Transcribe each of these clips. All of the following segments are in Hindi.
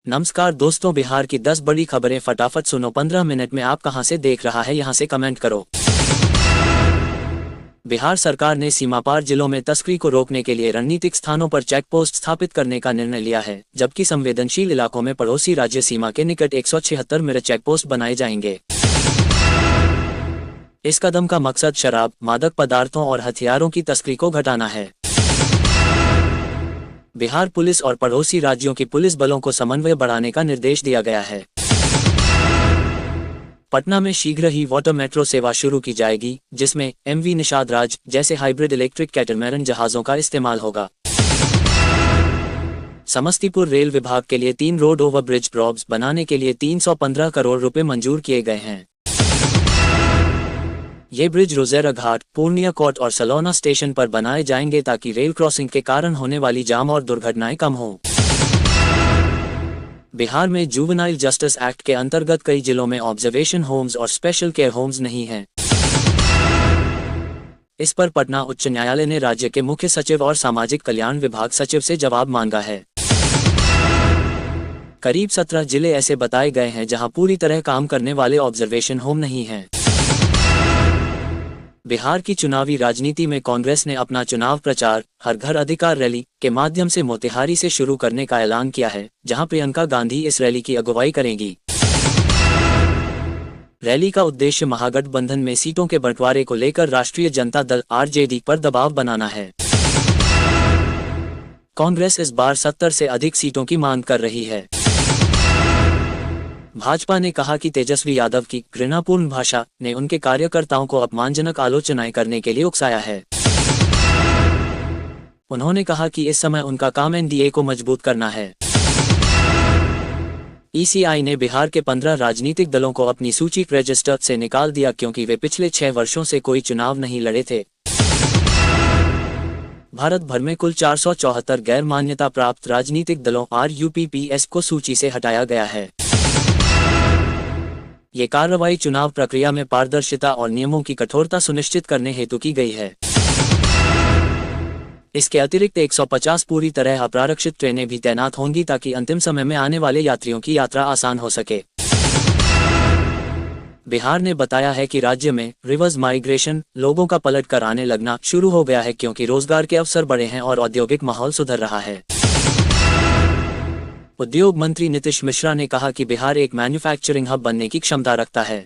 नमस्कार दोस्तों, बिहार की 10 बड़ी खबरें फटाफट सुनो। 15 मिनट में आप कहां से देख रहा है यहां से कमेंट करो। बिहार सरकार ने सीमापार जिलों में तस्करी को रोकने के लिए रणनीतिक स्थानों पर चेक पोस्ट स्थापित करने का निर्णय लिया है, जबकि संवेदनशील इलाकों में पड़ोसी राज्य सीमा के निकट 176 मिनट चेक पोस्ट बनाए जाएंगे। इस कदम का मकसद शराब, मादक पदार्थों और हथियारों की तस्करी को घटाना है। बिहार पुलिस और पड़ोसी राज्यों की पुलिस बलों को समन्वय बढ़ाने का निर्देश दिया गया है। पटना में शीघ्र ही वाटर मेट्रो सेवा शुरू की जाएगी, जिसमें MV निषाद राज जैसे हाइब्रिड इलेक्ट्रिक कैटरमैरन जहाजों का इस्तेमाल होगा। समस्तीपुर रेल विभाग के लिए 3 रोड ओवर ब्रिज प्रॉब्स बनाने के लिए 315 करोड़ रुपए मंजूर किए गए हैं। ये ब्रिज रोजेरा घाट, पूर्णिया कोट और सलौना स्टेशन पर बनाए जाएंगे ताकि रेल क्रॉसिंग के कारण होने वाली जाम और दुर्घटनाएं कम हों। बिहार में जुवेनाइल जस्टिस एक्ट के अंतर्गत कई जिलों में ऑब्जर्वेशन होम्स और स्पेशल केयर होम्स नहीं हैं। इस पर पटना उच्च न्यायालय ने राज्य के मुख्य सचिव और सामाजिक कल्याण विभाग सचिव से जवाब मांगा है। करीब 17 जिले ऐसे बताए गए हैं जहां पूरी तरह काम करने वाले ऑब्जर्वेशन होम नहीं हैं। बिहार की चुनावी राजनीति में कांग्रेस ने अपना चुनाव प्रचार हर घर अधिकार रैली के माध्यम से मोतिहारी से शुरू करने का ऐलान किया है, जहां प्रियंका गांधी इस रैली की अगुवाई करेंगी। रैली का उद्देश्य महागठबंधन में सीटों के बंटवारे को लेकर राष्ट्रीय जनता दल RJD पर दबाव बनाना है। कांग्रेस इस बार 70 से अधिक सीटों की मांग कर रही है। भाजपा ने कहा कि तेजस्वी यादव की घृणापूर्ण भाषा ने उनके कार्यकर्ताओं को अपमानजनक आलोचनाएं करने के लिए उकसाया है। उन्होंने कहा कि इस समय उनका काम NDA को मजबूत करना है। ECI ने बिहार के 15 राजनीतिक दलों को अपनी सूची रजिस्टर से निकाल दिया क्योंकि वे पिछले 6 वर्षों से कोई चुनाव नहीं लड़े थे। भारत भर में कुल 474 गैर मान्यता प्राप्त राजनीतिक दलों RUPPS को सूची से हटाया गया है। ये कार्रवाई चुनाव प्रक्रिया में पारदर्शिता और नियमों की कठोरता सुनिश्चित करने हेतु की गई है। इसके अतिरिक्त 150 पूरी तरह अप्रारक्षित ट्रेनें भी तैनात होंगी ताकि अंतिम समय में आने वाले यात्रियों की यात्रा आसान हो सके। बिहार ने बताया है कि राज्य में रिवर्स माइग्रेशन लोगों का पलट कर आने लगना शुरू हो गया है क्योंकि रोजगार के अवसर बढ़े हैं और औद्योगिक माहौल सुधर रहा है। उद्योग मंत्री नीतीश मिश्रा ने कहा कि बिहार एक मैन्युफैक्चरिंग हब बनने की क्षमता रखता है।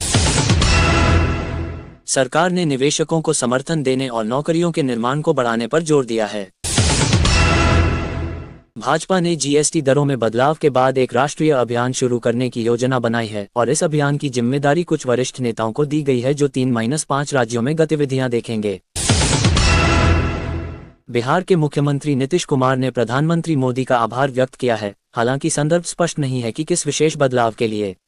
सरकार ने निवेशकों को समर्थन देने और नौकरियों के निर्माण को बढ़ाने पर जोर दिया है। भाजपा ने GST दरों में बदलाव के बाद एक राष्ट्रीय अभियान शुरू करने की योजना बनाई है और इस अभियान की जिम्मेदारी कुछ वरिष्ठ नेताओं को दी गई है जो 3-5 राज्यों में गतिविधियां देखेंगे। बिहार के मुख्यमंत्री नीतीश कुमार ने प्रधानमंत्री मोदी का आभार व्यक्त किया है, हालांकि संदर्भ स्पष्ट नहीं है कि किस विशेष बदलाव के लिए।